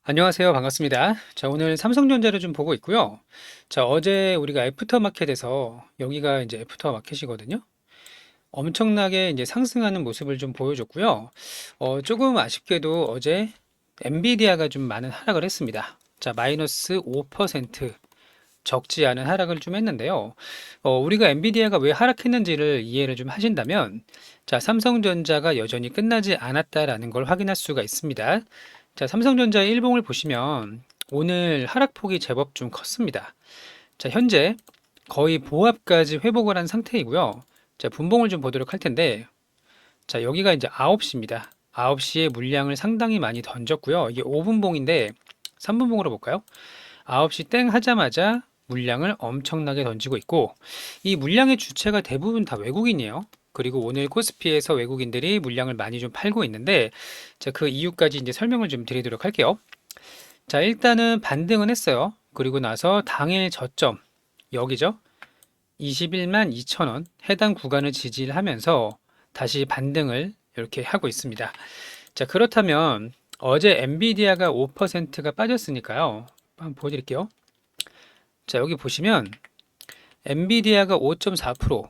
안녕하세요. 반갑습니다. 자, 오늘 삼성전자를 좀 보고 있고요. 자, 어제 우리가 애프터마켓에서 여기가 이제 애프터마켓이거든요. 엄청나게 이제 상승하는 모습을 좀 보여줬고요. 조금 아쉽게도 어제 엔비디아가 좀 많은 하락을 했습니다. 자, 마이너스 5% 적지 않은 하락을 좀 했는데요. 우리가 엔비디아가 왜 하락했는지를 이해를 좀 하신다면, 자, 삼성전자가 여전히 끝나지 않았다라는 걸 확인할 수가 있습니다. 자, 삼성전자의 일봉을 보시면 오늘 하락폭이 제법 좀 컸습니다. 자, 현재 거의 보합까지 회복을 한 상태이고요. 자, 분봉을 좀 보도록 할 텐데, 자, 여기가 이제 9시입니다. 9시에 물량을 상당히 많이 던졌고요. 이게 5분봉인데 3분봉으로 볼까요? 9시 땡 하자마자 물량을 엄청나게 던지고 있고, 이 물량의 주체가 대부분 다 외국인이에요. 그리고 오늘 코스피에서 외국인들이 물량을 많이 좀 팔고 있는데, 자, 그 이유까지 이제 설명을 좀 드리도록 할게요. 자, 일단은 반등은 했어요. 그리고 나서 당일 저점, 여기죠. 21만 2천 원 해당 구간을 지지를 하면서 다시 반등을 이렇게 하고 있습니다. 자, 그렇다면 어제 엔비디아가 5%가 빠졌으니까요. 한번 보여드릴게요. 자, 여기 보시면 엔비디아가 5.4%,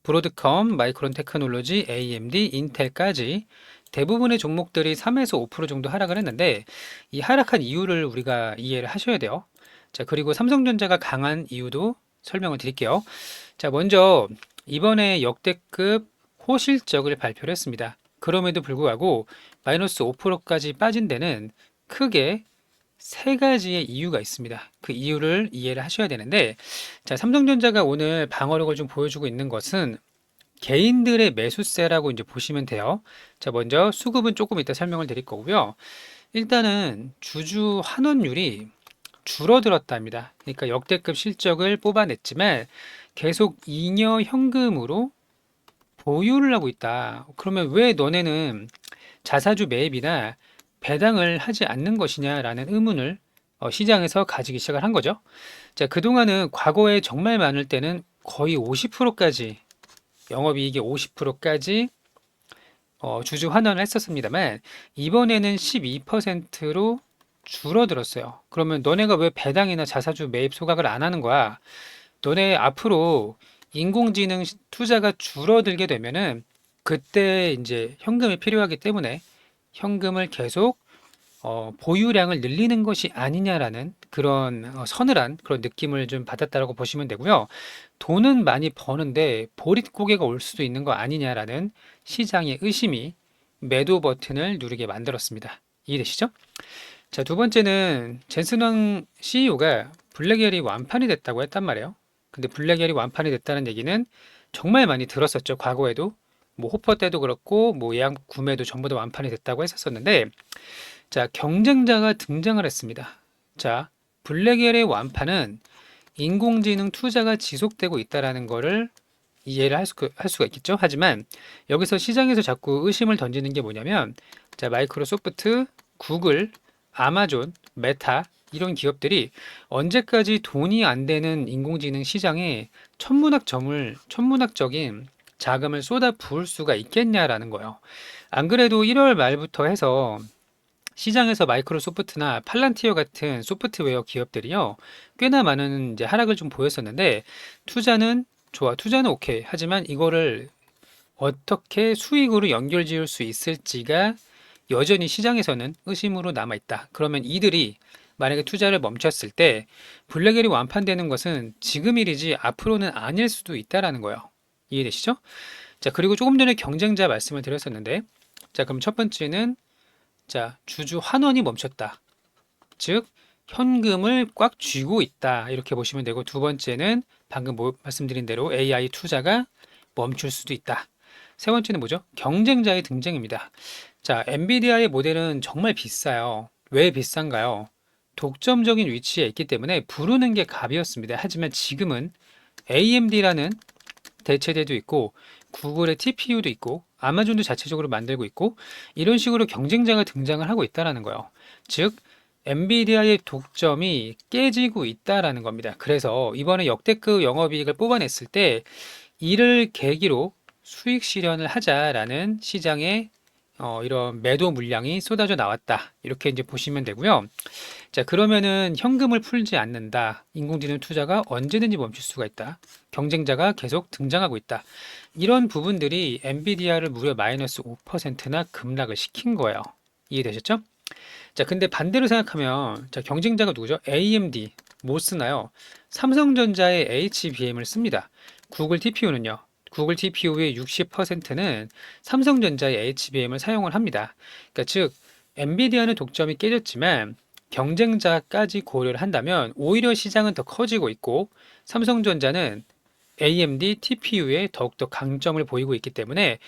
브로드컴, 마이크론 테크놀로지, AMD, 인텔까지 대부분의 종목들이 3에서 5% 정도 하락을 했는데, 이 하락한 이유를 우리가 이해를 하셔야 돼요. 자, 그리고 삼성전자가 강한 이유도 설명을 드릴게요. 자, 먼저 이번에 역대급 호실적을 발표를 했습니다. 그럼에도 불구하고 마이너스 5%까지 빠진 데는 크게 세 가지의 이유가 있습니다. 그 이유를 이해를 하셔야 되는데, 자, 삼성전자가 오늘 방어력을 좀 보여주고 있는 것은 개인들의 매수세라고 이제 보시면 돼요. 자, 먼저 수급은 조금 이따 설명을 드릴 거고요. 일단은 주주 환원율이 줄어들었답니다. 그러니까 역대급 실적을 뽑아냈지만 계속 잉여 현금으로 보유를 하고 있다. 그러면 왜 너네는 자사주 매입이나 배당을 하지 않는 것이냐라는 의문을 시장에서 가지기 시작을 한 거죠. 자, 그동안은 과거에 정말 많을 때는 거의 50%까지 영업이익의 50%까지 주주 환원을 했었습니다만 이번에는 12%로 줄어들었어요. 그러면 너네가 왜 배당이나 자사주 매입 소각을 안 하는 거야? 너네 앞으로 인공지능 투자가 줄어들게 되면은 그때 이제 현금이 필요하기 때문에 현금을 계속 보유량을 늘리는 것이 아니냐라는 그런 서늘한 그런 느낌을 좀 받았다라고 보시면 되고요. 돈은 많이 버는데 보릿고개가 올 수도 있는 거 아니냐라는 시장의 의심이 매도 버튼을 누르게 만들었습니다. 이해되시죠? 자, 두 번째는 젠슨왕 CEO가 블랙엘이 완판이 됐다고 했단 말이에요. 근데 블랙엘이 완판이 됐다는 얘기는 정말 많이 들었었죠. 과거에도 뭐 호퍼 때도 그렇고 뭐 예약 구매도 전부 다 완판이 됐다고 했었었는데, 자, 경쟁자가 등장을 했습니다. 자, 블랙엘의 완판은 인공지능 투자가 지속되고 있다라는 거를 이해를 할 수가 있겠죠. 하지만 여기서 시장에서 자꾸 의심을 던지는 게 뭐냐면, 자, 마이크로소프트, 구글, 아마존, 메타 이런 기업들이 언제까지 돈이 안 되는 인공지능 시장에 천문학적인 자금을 쏟아 부을 수가 있겠냐라는 거예요. 안 그래도 1월 말부터 해서 시장에서 마이크로소프트나 팔란티어 같은 소프트웨어 기업들이요, 꽤나 많은 이제 하락을 좀 보였었는데, 투자는 좋아, 투자는 오케이. 하지만 이거를 어떻게 수익으로 연결 지을 수 있을지가 여전히 시장에서는 의심으로 남아 있다. 그러면 이들이 만약에 투자를 멈췄을 때 블랙엘이 완판되는 것은 지금 일이지 앞으로는 아닐 수도 있다라는 거예요. 이해되시죠? 자, 그리고 조금 전에 경쟁자 말씀을 드렸었는데, 자, 그럼 첫 번째는, 자, 주주 환원이 멈췄다. 즉, 현금을 꽉 쥐고 있다. 이렇게 보시면 되고, 두 번째는 방금 말씀드린 대로 AI 투자가 멈출 수도 있다. 세 번째는 뭐죠? 경쟁자의 등장입니다. 자, 엔비디아의 모델은 정말 비싸요. 왜 비싼가요? 독점적인 위치에 있기 때문에 부르는 게 값이었습니다. 하지만 지금은 AMD라는 대체대도 있고, 구글의 TPU도 있고, 아마존도 자체적으로 만들고 있고, 이런 식으로 경쟁자가 등장을 하고 있다는 거예요. 즉, 엔비디아의 독점이 깨지고 있다라는 겁니다. 그래서 이번에 역대급 영업이익을 뽑아냈을 때 이를 계기로 수익 실현을 하자라는 시장의 이런 매도 물량이 쏟아져 나왔다. 이렇게 이제 보시면 되고요. 자, 그러면은 현금을 풀지 않는다. 인공지능 투자가 언제든지 멈출 수가 있다. 경쟁자가 계속 등장하고 있다. 이런 부분들이 엔비디아를 무려 마이너스 5%나 급락을 시킨 거예요. 이해되셨죠? 자, 근데 반대로 생각하면, 자, 경쟁자가 누구죠? AMD, 뭐 쓰나요? 삼성전자의 HBM을 씁니다. 구글 TPU는요? 구글 TPU의 60%는 삼성전자의 HBM을 사용을 합니다. 그러니까 즉, 엔비디아는 독점이 깨졌지만 경쟁자까지 고려를 한다면 오히려 시장은 더 커지고 있고 삼성전자는 AMD TPU에 더욱더 강점을 보이고 있기 때문에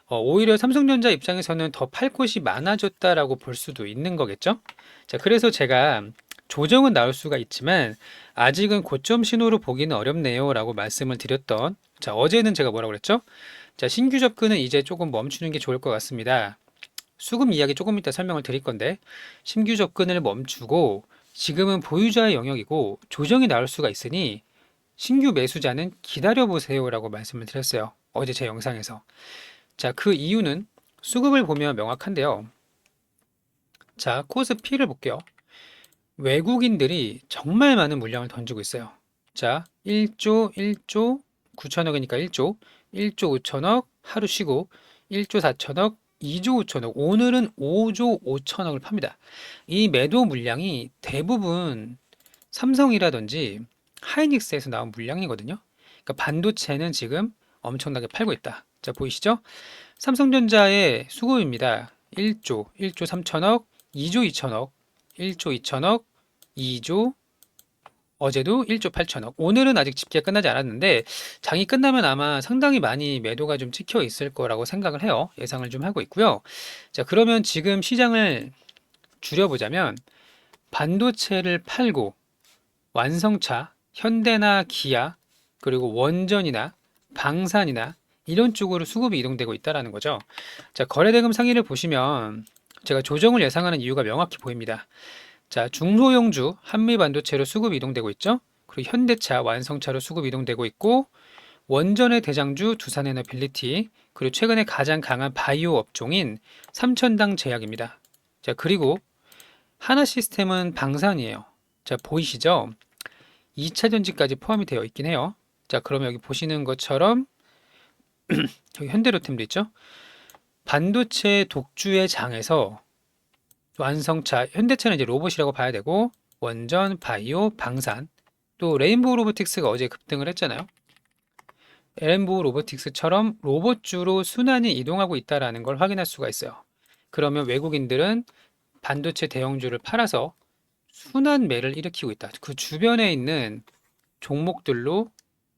오히려 삼성전자 입장에서는 더 팔 곳이 많아졌다라고 볼 수도 있는 거겠죠. 자, 그래서 제가 조정은 나올 수가 있지만 아직은 고점 신호로 보기는 어렵네요 라고 말씀을 드렸던, 자, 어제는 제가 뭐라고 그랬죠? 자, 신규 접근은 이제 조금 멈추는 게 좋을 것 같습니다. 수급 이야기 조금 이따 설명을 드릴 건데, 신규 접근을 멈추고 지금은 보유자의 영역이고 조정이 나올 수가 있으니 신규 매수자는 기다려 보세요라고 말씀을 드렸어요. 어제 제 영상에서. 자, 그 이유는 수급을 보면 명확한데요. 자, 코스피를 볼게요. 외국인들이 정말 많은 물량을 던지고 있어요. 자, 1조 9천억이니까 1조 5천억 하루 쉬고 1조 4천억 2조 5천억, 오늘은 5조 5천억을 팝니다. 이 매도 물량이 대부분 삼성이라든지 하이닉스에서 나온 물량이거든요. 그러니까 반도체는 지금 엄청나게 팔고 있다. 자, 보이시죠? 삼성전자의 수급입니다. 1조 3천억, 2조 2천억, 1조 2천억, 2조, 어제도 1조 8천억. 오늘은 아직 집계가 끝나지 않았는데 장이 끝나면 아마 상당히 많이 매도가 좀 찍혀 있을 거라고 생각을 해요. 예상을 좀 하고 있고요. 자, 그러면 지금 시장을 줄여보자면 반도체를 팔고 완성차, 현대나 기아, 그리고 원전이나 방산이나 이런 쪽으로 수급이 이동되고 있다는 거죠. 자, 거래대금 상위를 보시면 제가 조정을 예상하는 이유가 명확히 보입니다. 자, 중소형주 한미 반도체로 수급 이동되고 있죠. 그리고 현대차, 완성차로 수급 이동되고 있고 원전의 대장주 두산에너빌리티, 그리고 최근에 가장 강한 바이오 업종인 삼천당 제약입니다. 자, 그리고 하나시스템은 방산이에요. 자, 보이시죠? 2차 전지까지 포함이 되어 있긴 해요. 자, 그러면 여기 보시는 것처럼 여기 현대로템도 있죠. 반도체 독주의 장에서 완성차, 현대차는 이제 로봇이라고 봐야 되고 원전, 바이오, 방산, 또 레인보우 로보틱스가 어제 급등을 했잖아요. 레인보우 로보틱스처럼 로봇주로 순환이 이동하고 있다는 걸 확인할 수가 있어요. 그러면 외국인들은 반도체 대형주를 팔아서 순환매를 일으키고 있다. 그 주변에 있는 종목들로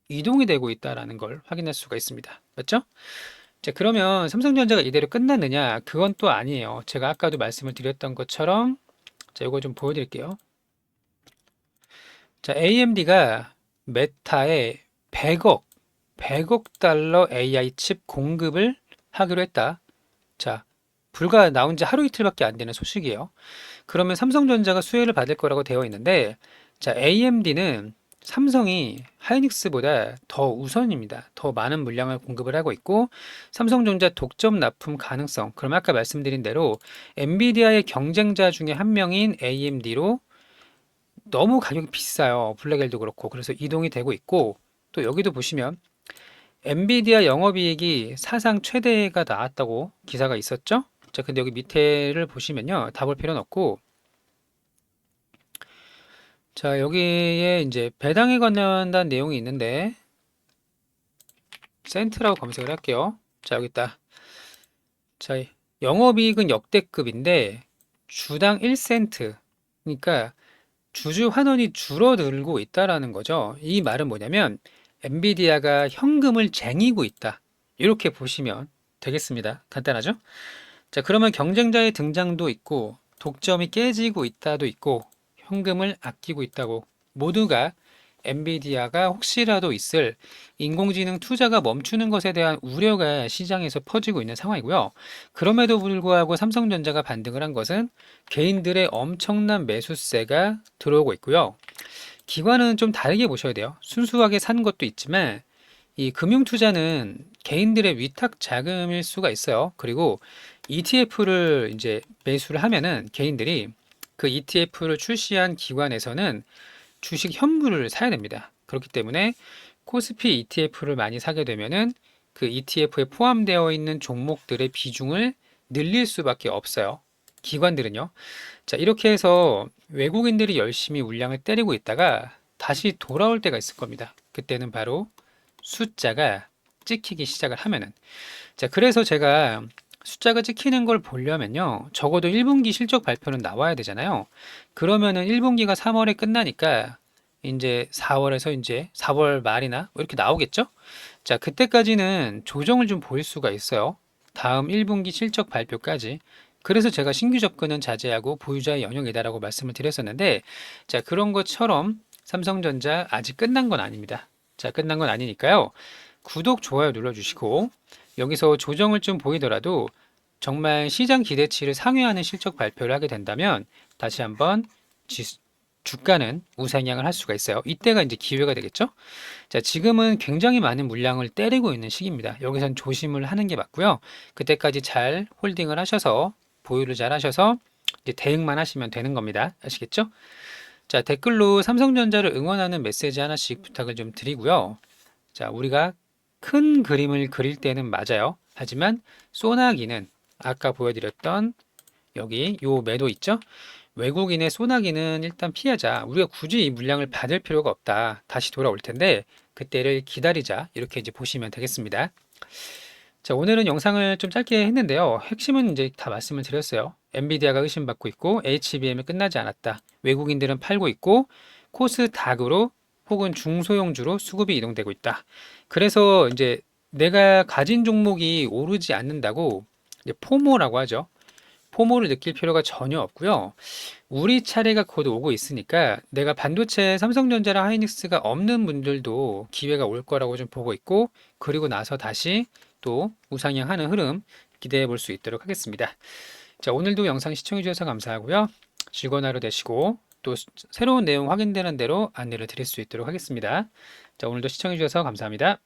이동이 되고 있다는 걸 확인할 수가 있습니다. 맞죠? 자, 그러면 삼성전자가 이대로 끝났느냐? 그건 또 아니에요. 제가 아까도 말씀을 드렸던 것처럼, 자, 이거 좀 보여드릴게요. 자, AMD가 메타에 100억 달러 AI 칩 공급을 하기로 했다. 자, 불과 나온 지 하루 이틀밖에 안 되는 소식이에요. 그러면 삼성전자가 수혜를 받을 거라고 되어 있는데, 자, AMD는 삼성이 하이닉스보다 더 우선입니다. 더 많은 물량을 공급을 하고 있고 삼성전자 독점 납품 가능성, 그럼 아까 말씀드린 대로 엔비디아의 경쟁자 중에 한 명인 AMD로 너무 가격이 비싸요. 블랙엘도 그렇고. 그래서 이동이 되고 있고 또 여기도 보시면 엔비디아 영업이익이 사상 최대가 나왔다고 기사가 있었죠. 자, 근데 여기 밑에를 보시면요. 다 볼 필요는 없고, 자, 여기에 이제 배당에 관련된 내용이 있는데 센트라고 검색을 할게요. 자, 여기 있다. 자, 영업이익은 역대급인데 주당 1센트. 그러니까 주주 환원이 줄어들고 있다라는 거죠. 이 말은 뭐냐면 엔비디아가 현금을 쟁이고 있다. 이렇게 보시면 되겠습니다. 간단하죠? 자, 그러면 경쟁자의 등장도 있고 독점이 깨지고 있다도 있고 현금을 아끼고 있다고, 모두가 엔비디아가 혹시라도 있을 인공지능 투자가 멈추는 것에 대한 우려가 시장에서 퍼지고 있는 상황이고요. 그럼에도 불구하고 삼성전자가 반등을 한 것은 개인들의 엄청난 매수세가 들어오고 있고요. 기관은 좀 다르게 보셔야 돼요. 순수하게 산 것도 있지만 이 금융 투자는 개인들의 위탁 자금일 수가 있어요. 그리고 ETF를 이제 매수를 하면은 개인들이 그 ETF를 출시한 기관에서는 주식 현물을 사야 됩니다. 그렇기 때문에 코스피 ETF를 많이 사게 되면은 그 ETF에 포함되어 있는 종목들의 비중을 늘릴 수밖에 없어요. 기관들은요. 자, 이렇게 해서 외국인들이 열심히 물량을 때리고 있다가 다시 돌아올 때가 있을 겁니다. 그때는 바로 숫자가 찍히기 시작을 하면은. 자, 그래서 제가 숫자가 찍히는 걸 보려면요. 적어도 1분기 실적 발표는 나와야 되잖아요. 그러면은 1분기가 3월에 끝나니까 이제 4월에서 이제 4월 말이나 뭐 이렇게 나오겠죠? 자, 그때까지는 조정을 좀 보일 수가 있어요. 다음 1분기 실적 발표까지. 그래서 제가 신규 접근은 자제하고 보유자의 영역이다라고 말씀을 드렸었는데, 자, 그런 것처럼 삼성전자 아직 끝난 건 아닙니다. 자, 끝난 건 아니니까요. 구독, 좋아요 눌러주시고, 여기서 조정을 좀 보이더라도 정말 시장 기대치를 상회하는 실적 발표를 하게 된다면 다시 한번 주가는 우상향을 할 수가 있어요. 이때가 이제 기회가 되겠죠? 자, 지금은 굉장히 많은 물량을 때리고 있는 시기입니다. 여기선 조심을 하는 게 맞고요. 그때까지 잘 홀딩을 하셔서 보유를 잘 하셔서 이제 대응만 하시면 되는 겁니다. 아시겠죠? 자, 댓글로 삼성전자를 응원하는 메시지 하나씩 부탁을 좀 드리고요. 자, 우리가 큰 그림을 그릴 때는 맞아요. 하지만 소나기는 아까 보여드렸던 여기 요 매도 있죠? 외국인의 소나기는 일단 피하자. 우리가 굳이 이 물량을 받을 필요가 없다. 다시 돌아올 텐데 그때를 기다리자. 이렇게 이제 보시면 되겠습니다. 자, 오늘은 영상을 좀 짧게 했는데요. 핵심은 이제 다 말씀을 드렸어요. 엔비디아가 의심받고 있고 HBM이 끝나지 않았다. 외국인들은 팔고 있고 코스닥으로 혹은 중소형주로 수급이 이동되고 있다. 그래서 이제 내가 가진 종목이 오르지 않는다고 이제 포모라고 하죠. 포모를 느낄 필요가 전혀 없고요. 우리 차례가 곧 오고 있으니까 내가 반도체 삼성전자랑 하이닉스가 없는 분들도 기회가 올 거라고 좀 보고 있고, 그리고 나서 다시 또 우상향하는 흐름 기대해 볼 수 있도록 하겠습니다. 자, 오늘도 영상 시청해 주셔서 감사하고요. 즐거운 하루 되시고 또 새로운 내용 확인되는 대로 안내를 드릴 수 있도록 하겠습니다. 자, 오늘도 시청해 주셔서 감사합니다.